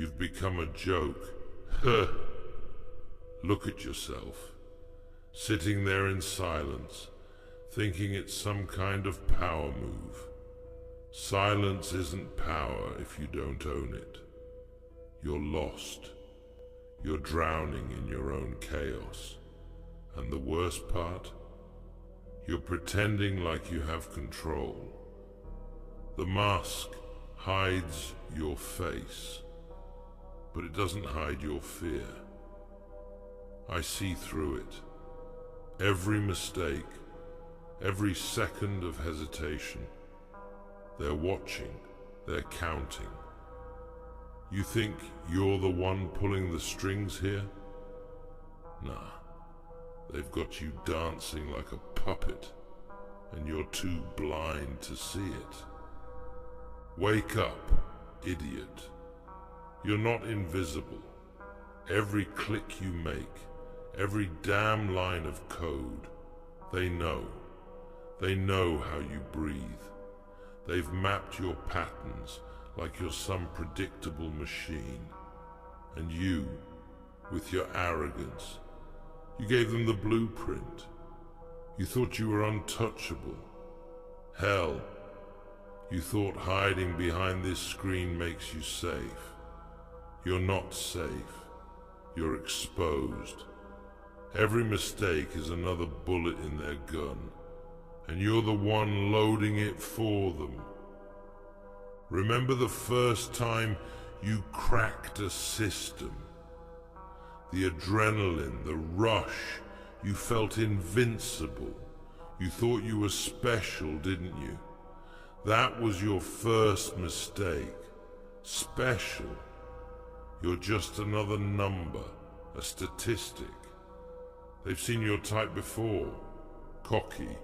You've become a joke. Look at yourself, sitting there in silence, thinking it's some kind of power move. Silence isn't power if you don't own it. You're lost. You're drowning in your own chaos. And the worst part? You're pretending like you have control. The mask hides your face, but it doesn't hide your fear. I see through it. Every mistake, every second of hesitation. They're watching, they're counting. You think you're the one pulling the strings here? Nah, they've got you dancing like a puppet, and you're too blind to see it. Wake up, idiot. You're not invisible. Every click you make, every damn line of code, they know. They know how you breathe. They've mapped your patterns like you're some predictable machine. And you, with your arrogance, you gave them the blueprint. You thought you were untouchable. Hell, you thought hiding behind this screen makes you safe. You're not safe. You're exposed. Every mistake is another bullet in their gun, and you're the one loading it for them. Remember the first time you cracked a system? The adrenaline, the rush, you felt invincible. You thought you were special, didn't you? That was your first mistake. Special. You're just another number, a statistic. They've seen your type before. Cocky,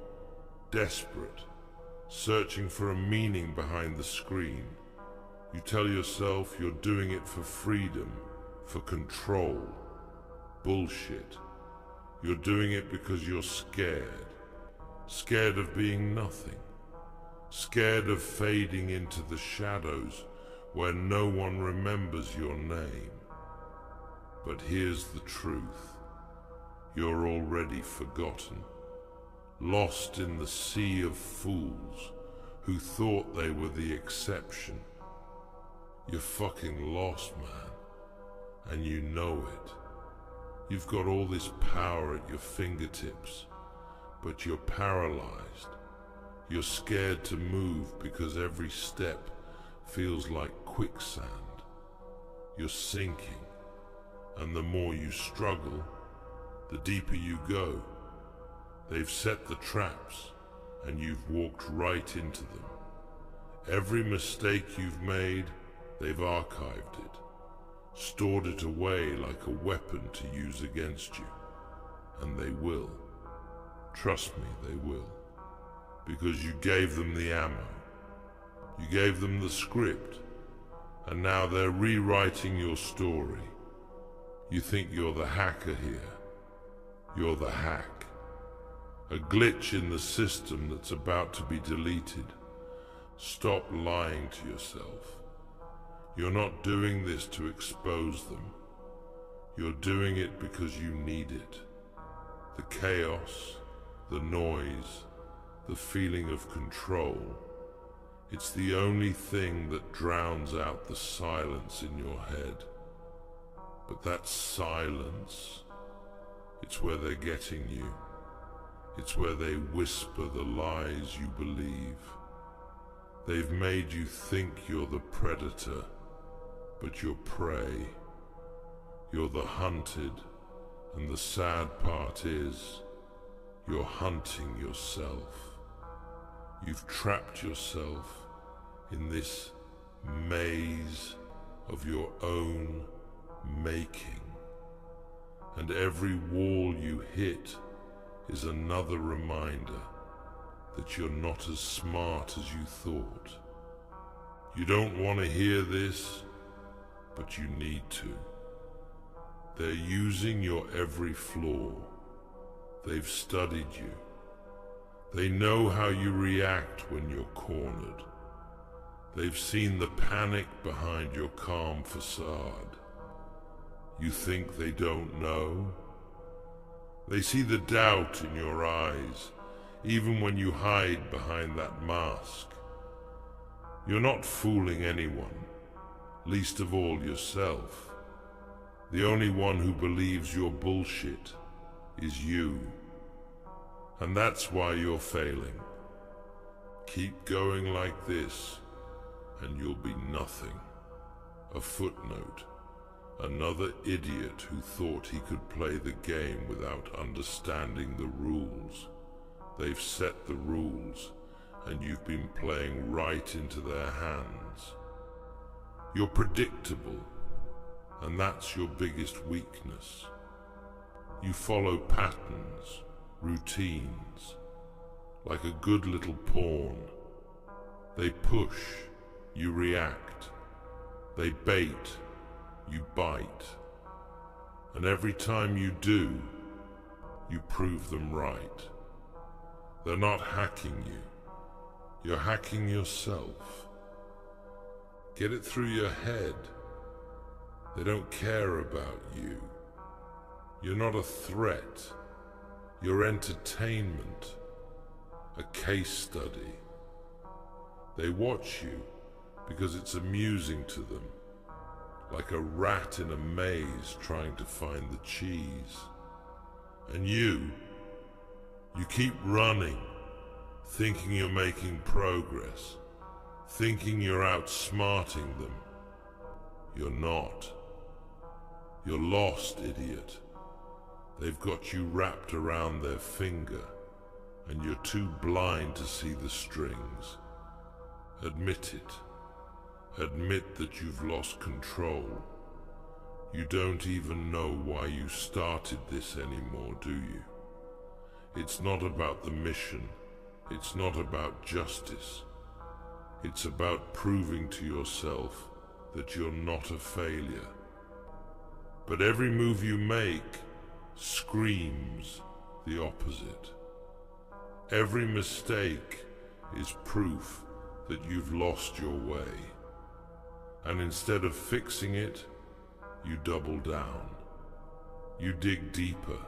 desperate, searching for a meaning behind the screen. You tell yourself you're doing it for freedom, for control. Bullshit. You're doing it because you're scared. Scared of being nothing. Scared of fading into the shadows where no one remembers your name. But here's the truth. You're already forgotten. Lost in the sea of fools who thought they were the exception. You're fucking lost, man. And you know it. You've got all this power at your fingertips, but you're paralyzed. You're scared to move because every step feels like quicksand. You're sinking, and the more you struggle, the deeper you go. They've set the traps, and you've walked right into them. Every mistake you've made, they've archived it, stored it away like a weapon to use against you. And they will. Trust me, they will. Because you gave them the ammo. You gave them the script. And now they're rewriting your story. You think you're the hacker here. You're the hack. A glitch in the system that's about to be deleted. Stop lying to yourself. You're not doing this to expose them. You're doing it because you need it. The chaos, the noise, the feeling of control. It's the only thing that drowns out the silence in your head. But that silence, it's where they're getting you. It's where they whisper the lies you believe. They've made you think you're the predator, but you're prey. You're the hunted, and the sad part is, you're hunting yourself. You've trapped yourself in this maze of your own making. And every wall you hit is another reminder that you're not as smart as you thought. You don't want to hear this, but you need to. They're using your every flaw. They've studied you. They know how you react when you're cornered. They've seen the panic behind your calm facade. You think they don't know? They see the doubt in your eyes, even when you hide behind that mask. You're not fooling anyone, least of all yourself. The only one who believes your bullshit is you. And that's why you're failing. Keep going like this, and you'll be nothing. A footnote. Another idiot who thought he could play the game without understanding the rules. They've set the rules, and you've been playing right into their hands. You're predictable, and that's your biggest weakness. You follow patterns, routines, like a good little pawn. They push, you react. They bait, you bite. And every time you do, you prove them right. They're not hacking you. You're hacking yourself. Get it through your head. They don't care about you. You're not a threat. You're entertainment, a case study. They watch you because it's amusing to them, like a rat in a maze trying to find the cheese. And you keep running, thinking you're making progress, thinking you're outsmarting them. You're not. You're lost, idiot. They've got you wrapped around their finger, and you're too blind to see the strings. Admit it. Admit that you've lost control. You don't even know why you started this anymore, do you? It's not about the mission. It's not about justice. It's about proving to yourself that you're not a failure. But every move you make screams the opposite. Every mistake is proof that you've lost your way. And instead of fixing it, you double down. You dig deeper,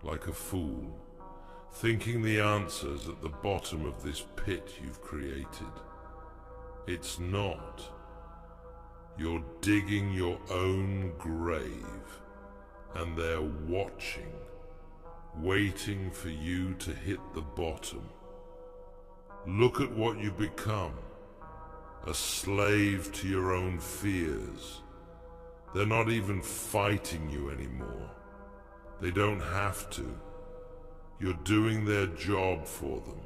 like a fool, thinking the answer's at the bottom of this pit you've created. It's not. You're digging your own grave, and they're watching, waiting for you to hit the bottom. Look at what you become, a slave to your own fears. They're not even fighting you anymore. They don't have to. You're doing their job for them.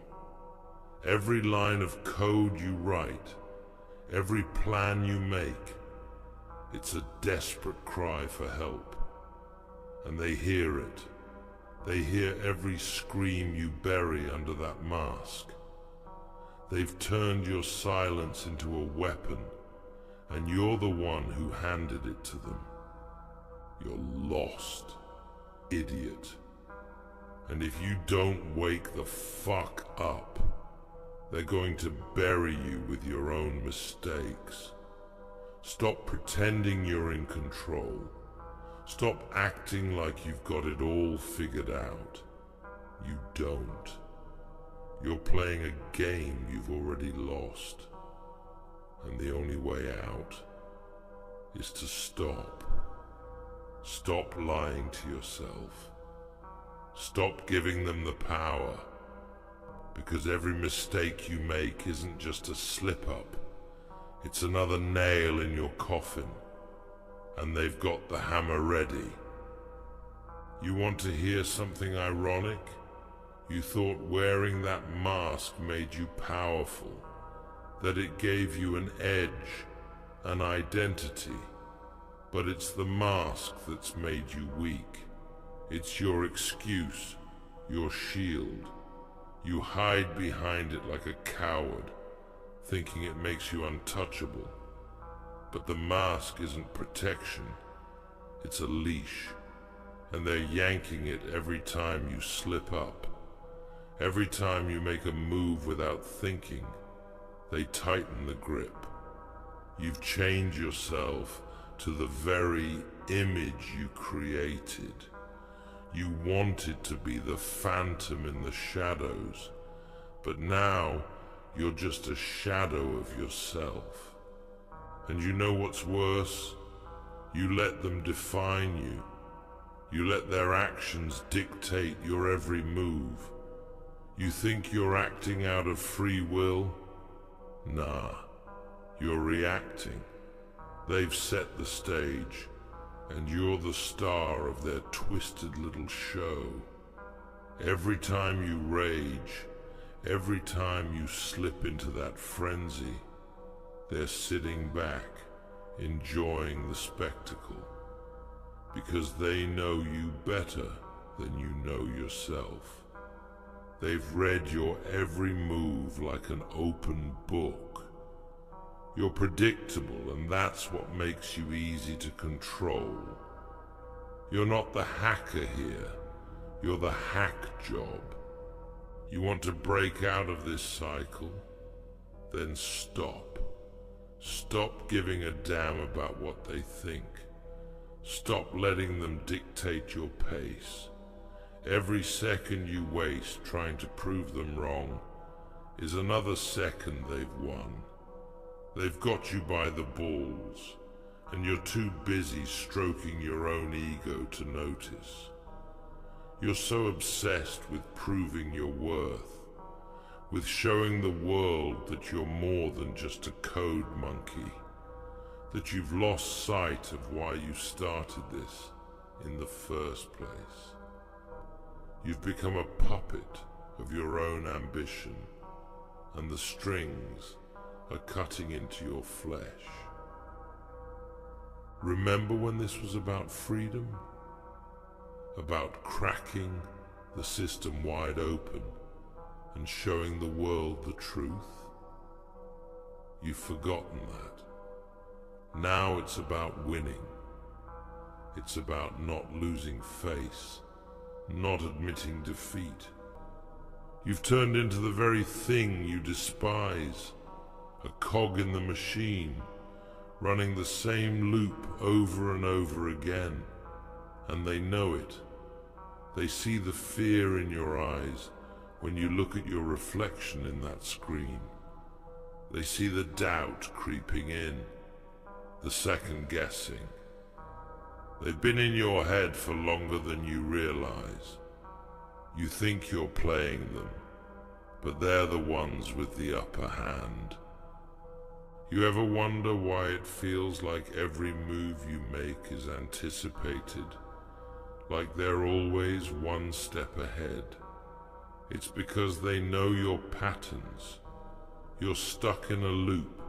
Every line of code you write, every plan you make, it's a desperate cry for help. And they hear it. They hear every scream you bury under that mask. They've turned your silence into a weapon, and you're the one who handed it to them. You're lost, idiot. And if you don't wake the fuck up, they're going to bury you with your own mistakes. Stop pretending you're in control. Stop acting like you've got it all figured out. You don't. You're playing a game you've already lost. And the only way out is to stop. Stop lying to yourself. Stop giving them the power. Because every mistake you make isn't just a slip-up. It's another nail in your coffin. And they've got the hammer ready. You want to hear something ironic? You thought wearing that mask made you powerful, that it gave you an edge, an identity. But it's the mask that's made you weak. It's your excuse, your shield. You hide behind it like a coward, thinking it makes you untouchable. But the mask isn't protection, it's a leash, and they're yanking it every time you slip up. Every time you make a move without thinking, they tighten the grip. You've chained yourself to the very image you created. You wanted to be the phantom in the shadows, but now you're just a shadow of yourself. And you know what's worse? You let them define you. You let their actions dictate your every move. You think you're acting out of free will? Nah, you're reacting. They've set the stage, and you're the star of their twisted little show. Every time you rage, every time you slip into that frenzy, they're sitting back, enjoying the spectacle, because they know you better than you know yourself. They've read your every move like an open book. You're predictable, and that's what makes you easy to control. You're not the hacker here, you're the hack job. You want to break out of this cycle? Then stop. Stop giving a damn about what they think. Stop letting them dictate your pace. Every second you waste trying to prove them wrong is another second they've won. They've got you by the balls, and you're too busy stroking your own ego to notice. You're so obsessed with proving your worth, with showing the world that you're more than just a code monkey, that you've lost sight of why you started this in the first place. You've become a puppet of your own ambition, and the strings are cutting into your flesh. Remember when this was about freedom? About cracking the system wide open and showing the world the truth? You've forgotten that. Now it's about winning. It's about not losing face, not admitting defeat. You've turned into the very thing you despise, a cog in the machine, running the same loop over and over again, and they know it. They see the fear in your eyes when you look at your reflection in that screen. They see the doubt creeping in, the second guessing. They've been in your head for longer than you realize. You think you're playing them, but they're the ones with the upper hand. You ever wonder why it feels like every move you make is anticipated, like they're always one step ahead? It's because they know your patterns. You're stuck in a loop,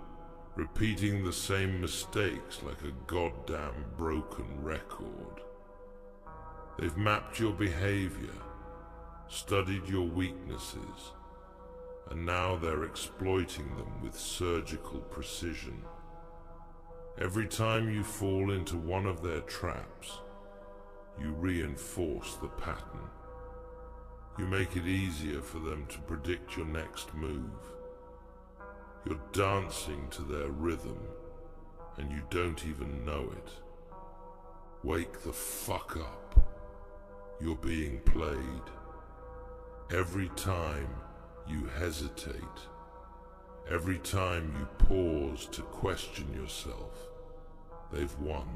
repeating the same mistakes like a goddamn broken record. They've mapped your behavior, studied your weaknesses, and now they're exploiting them with surgical precision. Every time you fall into one of their traps, you reinforce the pattern. You make it easier for them to predict your next move. You're dancing to their rhythm, and you don't even know it. Wake the fuck up. You're being played. Every time you hesitate, every time you pause to question yourself, they've won.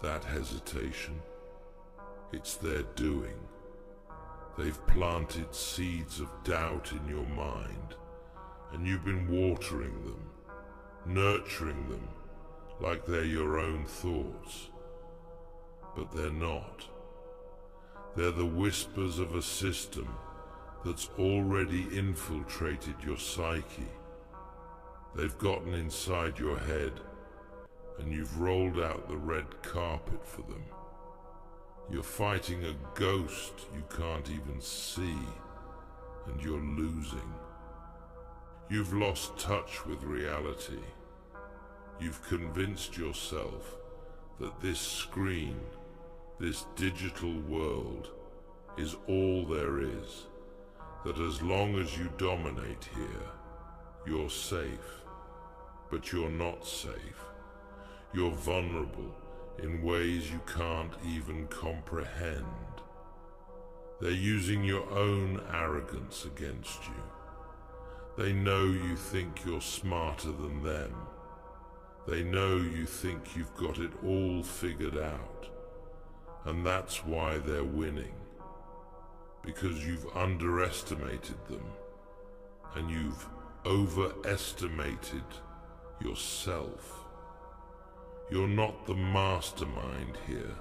That hesitation, it's their doing. They've planted seeds of doubt in your mind, and you've been watering them, nurturing them like they're your own thoughts. But they're not. They're the whispers of a system that's already infiltrated your psyche. They've gotten inside your head, and you've rolled out the red carpet for them. You're fighting a ghost you can't even see, and you're losing. You've lost touch with reality. You've convinced yourself that this screen, this digital world, is all there is, that as long as you dominate here, you're safe. but you're not safe. You're vulnerable in ways you can't even comprehend. They're using your own arrogance against you. They know you think you're smarter than them. They know you think you've got it all figured out. And that's why they're winning. Because you've underestimated them. And you've overestimated yourself. You're not the mastermind here.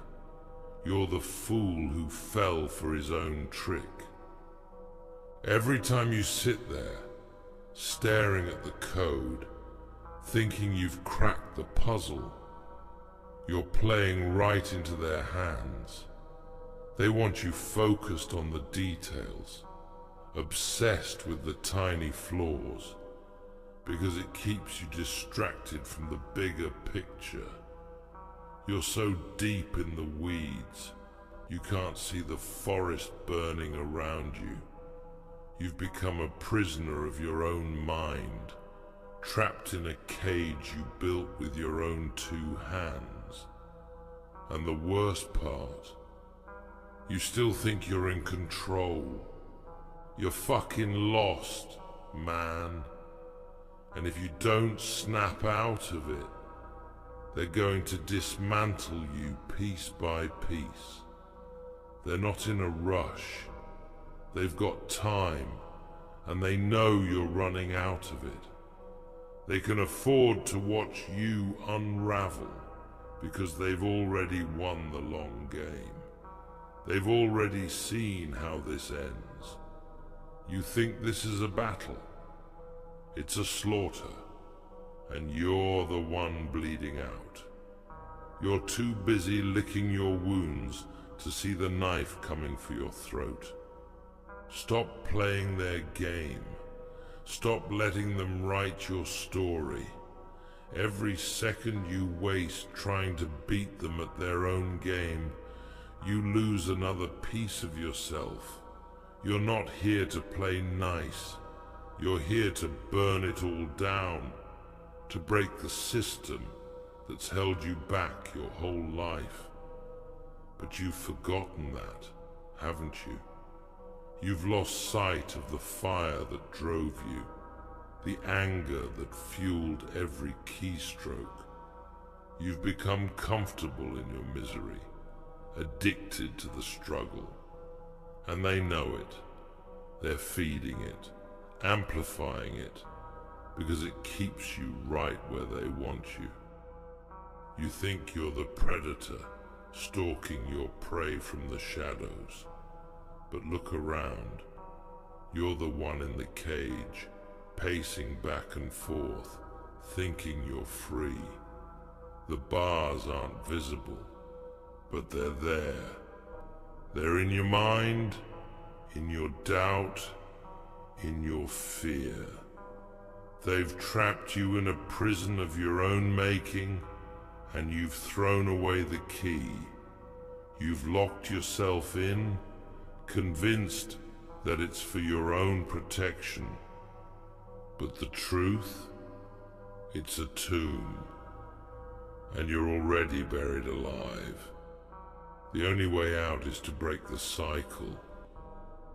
You're the fool who fell for his own trick. Every time you sit there, staring at the code, thinking you've cracked the puzzle, you're playing right into their hands. They want you focused on the details, obsessed with the tiny flaws, because it keeps you distracted from the bigger picture. You're so deep in the weeds, you can't see the forest burning around you. You've become a prisoner of your own mind, trapped in a cage you built with your own two hands. And the worst part, you still think you're in control. You're fucking lost, man. And if you don't snap out of it, they're going to dismantle you piece by piece. They're not in a rush. They've got time, and they know you're running out of it. They can afford to watch you unravel because they've already won the long game. They've already seen how this ends. You think this is a battle. It's a slaughter. And you're the one bleeding out. You're too busy licking your wounds to see the knife coming for your throat. Stop playing their game. Stop letting them write your story. Every second you waste trying to beat them at their own game, you lose another piece of yourself. You're not here to play nice. You're here to burn it all down. To break the system that's held you back your whole life. But you've forgotten that, haven't you? You've lost sight of the fire that drove you, the anger that fueled every keystroke. You've become comfortable in your misery, addicted to the struggle. And they know it. They're feeding it, amplifying it, because it keeps you right where they want you. You think you're the predator, stalking your prey from the shadows. But look around. You're the one in the cage, pacing back and forth, thinking you're free. The bars aren't visible, but they're there. They're in your mind, in your doubt, in your fear. They've trapped you in a prison of your own making, and you've thrown away the key. You've locked yourself in, convinced that it's for your own protection. But the truth? It's a tomb, and you're already buried alive. The only way out is to break the cycle.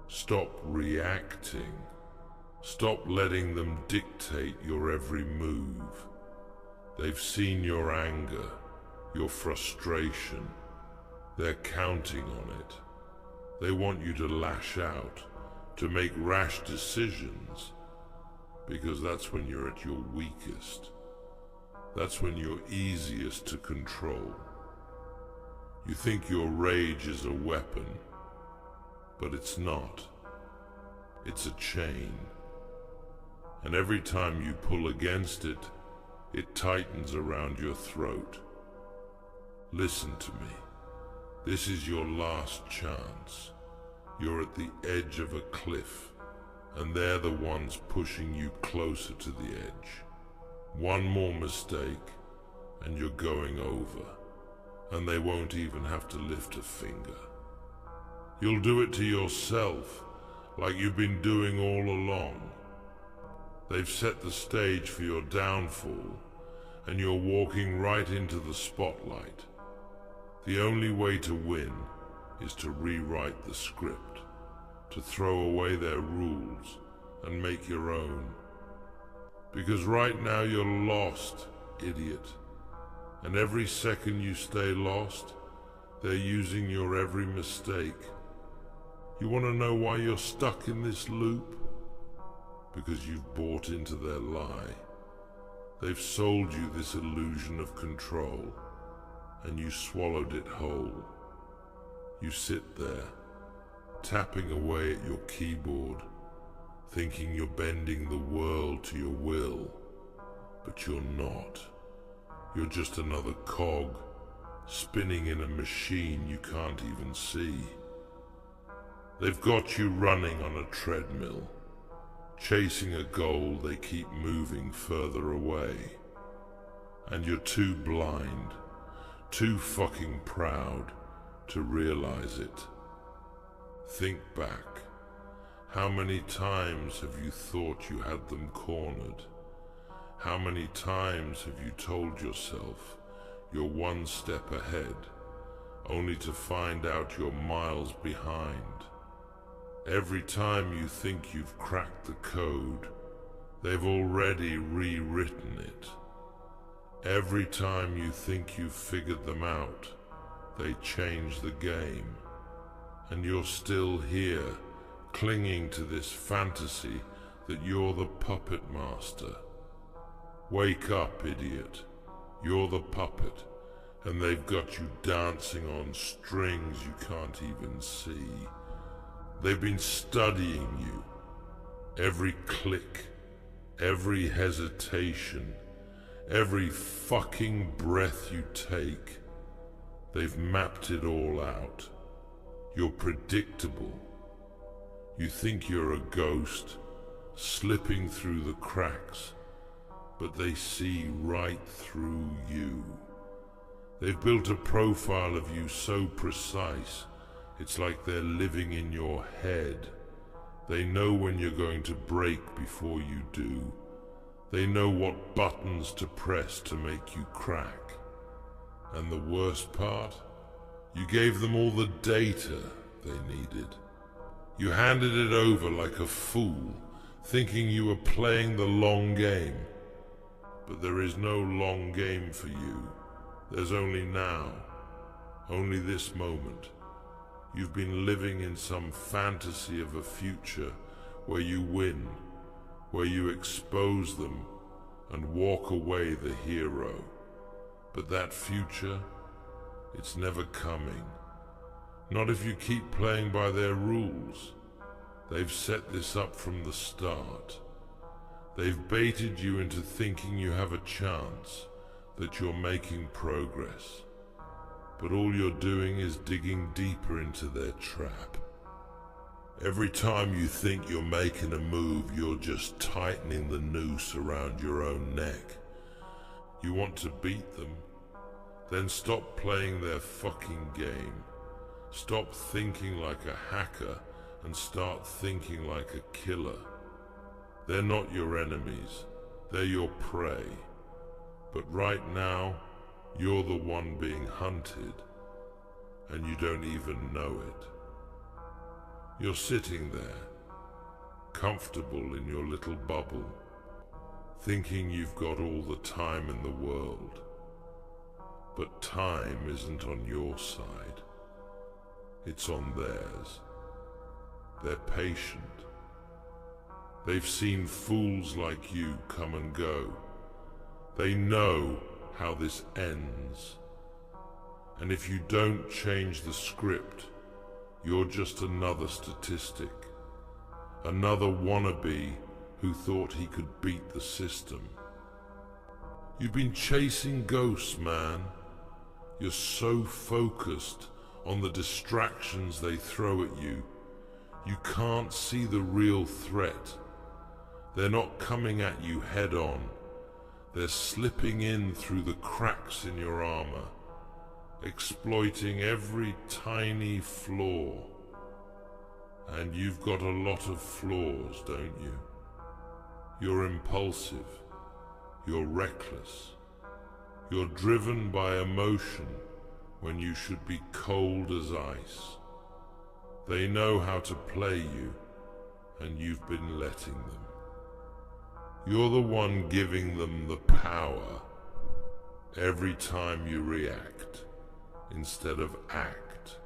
Stop reacting. Stop letting them dictate your every move. They've seen your anger, your frustration. They're counting on it. They want you to lash out, to make rash decisions, because that's when you're at your weakest. That's when you're easiest to control. You think your rage is a weapon, but it's not. It's a chain. And every time you pull against it, it tightens around your throat. Listen to me. This is your last chance. You're at the edge of a cliff, and they're the ones pushing you closer to the edge. One more mistake, and you're going over, and they won't even have to lift a finger. You'll do it to yourself, like you've been doing all along. They've set the stage for your downfall, and you're walking right into the spotlight. The only way to win is to rewrite the script, to throw away their rules and make your own. Because right now you're lost, idiot. And every second you stay lost, they're using your every mistake. You want to know why you're stuck in this loop? Because you've bought into their lie. They've sold you this illusion of control, and you swallowed it whole. You sit there, tapping away at your keyboard, thinking you're bending the world to your will, but you're not. You're just another cog, spinning in a machine you can't even see. They've got you running on a treadmill, chasing a goal they keep moving further away. And you're too blind, too fucking proud to realize it. Think back. How many times have you thought you had them cornered? How many times have you told yourself you're one step ahead, only to find out you're miles behind? Every time you think you've cracked the code, they've already rewritten it. Every time you think you've figured them out, they change the game. And you're still here, clinging to this fantasy that you're the puppet master. Wake up, idiot. You're the puppet, and they've got you dancing on strings you can't even see. They've been studying you. Every click, every hesitation, every fucking breath you take. They've mapped it all out. You're predictable. You think you're a ghost, slipping through the cracks, but they see right through you. They've built a profile of you so precise, it's like they're living in your head. They know when you're going to break before you do. They know what buttons to press to make you crack. And the worst part? You gave them all the data they needed. You handed it over like a fool, thinking you were playing the long game. But there is no long game for you. There's only now, only this moment. You've been living in some fantasy of a future where you win, where you expose them and walk away the hero. But that future, it's never coming. Not if you keep playing by their rules. They've set this up from the start. They've baited you into thinking you have a chance, that you're making progress. But all you're doing is digging deeper into their trap. Every time you think you're making a move, you're just tightening the noose around your own neck. You want to beat them? Then stop playing their fucking game. Stop thinking like a hacker and start thinking like a killer. They're not your enemies, they're your prey. But right now, you're the one being hunted, and you don't even know it. You're sitting there, comfortable in your little bubble, thinking you've got all the time in the world. But time isn't on your side. It's on theirs. They're patient. They've seen fools like you come and go. They know how this ends. And if you don't change the script, you're just another statistic. Another wannabe who thought he could beat the system. You've been chasing ghosts, man. You're so focused on the distractions they throw at you, you can't see the real threat. They're not coming at you head on. They're slipping in through the cracks in your armor, exploiting every tiny flaw. And you've got a lot of flaws, don't you? You're impulsive. You're reckless. You're driven by emotion when you should be cold as ice. They know how to play you, and you've been letting them. You're the one giving them the power every time you react instead of act.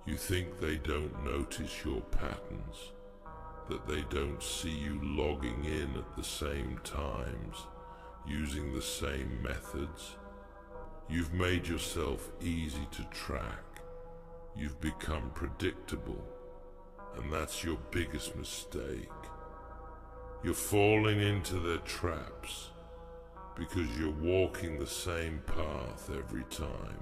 You think they don't notice your patterns, that they don't see you logging in at the same times, using the same methods. You've made yourself easy to track. You've become predictable, and that's your biggest mistake. You're falling into their traps because you're walking the same path every time.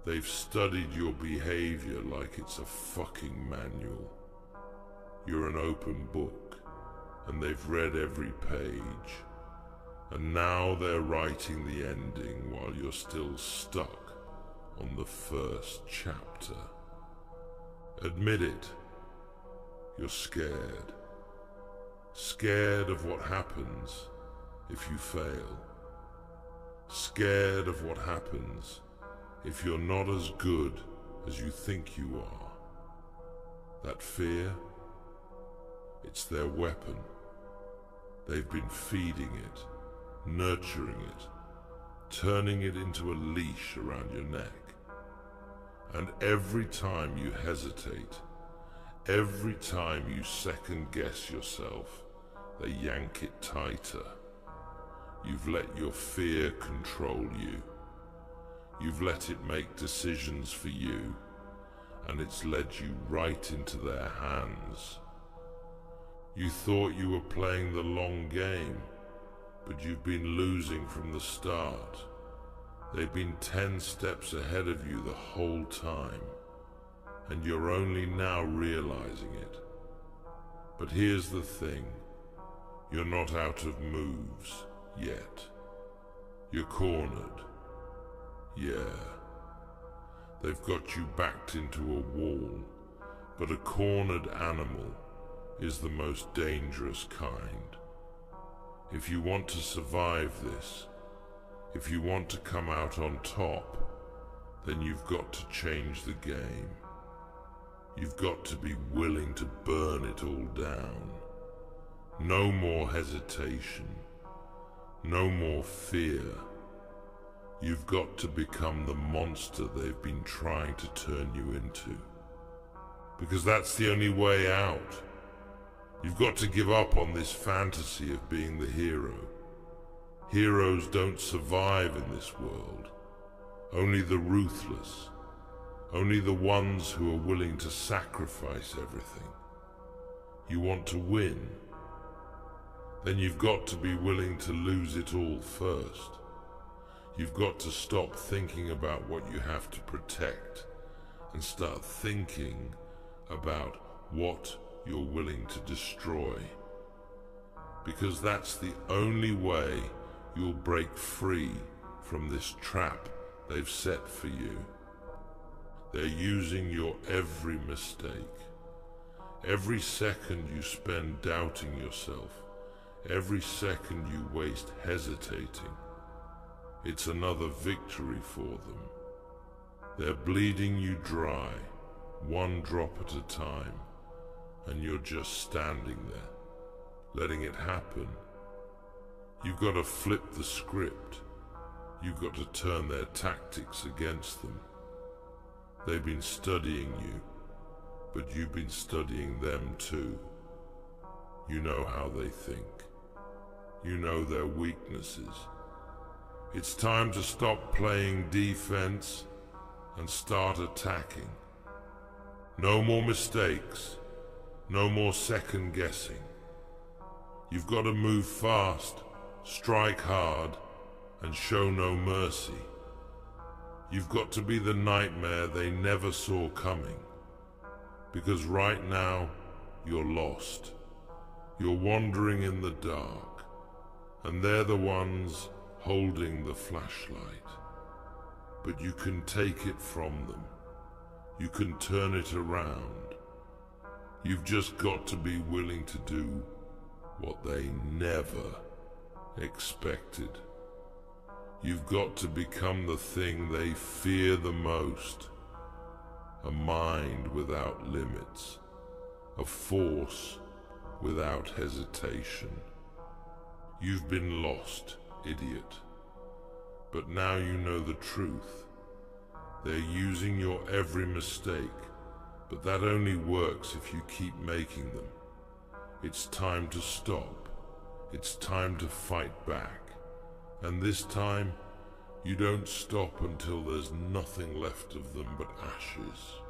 They've studied your behavior like it's a fucking manual. You're an open book, and they've read every page. And now they're writing the ending while you're still stuck on the first chapter. Admit it. You're scared. Scared of what happens if you fail. Scared of what happens if you're not as good as you think you are. That fear, it's their weapon. They've been feeding it, nurturing it, turning it into a leash around your neck. And every time you hesitate, every time you second guess yourself, they yank it tighter. You've let your fear control you. You've let it make decisions for you, and it's led you right into their hands. You thought you were playing the long game, but you've been losing from the start. They've been 10 steps ahead of you the whole time, and you're only now realizing it. But here's the thing, you're not out of moves yet. You're cornered. Yeah. They've got you backed into a wall, but a cornered animal is the most dangerous kind. If you want to survive this, if you want to come out on top, then you've got to change the game. You've got to be willing to burn it all down. No more hesitation. No more fear. You've got to become the monster they've been trying to turn you into. Because that's the only way out. You've got to give up on this fantasy of being the hero. Heroes don't survive in this world. Only the ruthless. Only the ones who are willing to sacrifice everything. You want to win? Then you've got to be willing to lose it all first. You've got to stop thinking about what you have to protect and start thinking about what you're willing to destroy. Because that's the only way you'll break free from this trap they've set for you. They're using your every mistake. Every second you spend doubting yourself, every second you waste hesitating, it's another victory for them. They're bleeding you dry, one drop at a time, and you're just standing there, letting it happen. You've got to flip the script. You've got to turn their tactics against them. They've been studying you, but you've been studying them too. You know how they think. You know their weaknesses. It's time to stop playing defense and start attacking. No more mistakes. No more second guessing. You've got to move fast, strike hard, and show no mercy. You've got to be the nightmare they never saw coming. Because right now, you're lost. You're wandering in the dark, and they're the ones holding the flashlight. But you can take it from them. You can turn it around. You've just got to be willing to do what they never expected. You've got to become the thing they fear the most. A mind without limits. A force without hesitation. You've been lost, idiot. But now you know the truth. They're using your every mistake, but that only works if you keep making them. It's time to stop. It's time to fight back. And this time, you don't stop until there's nothing left of them but ashes.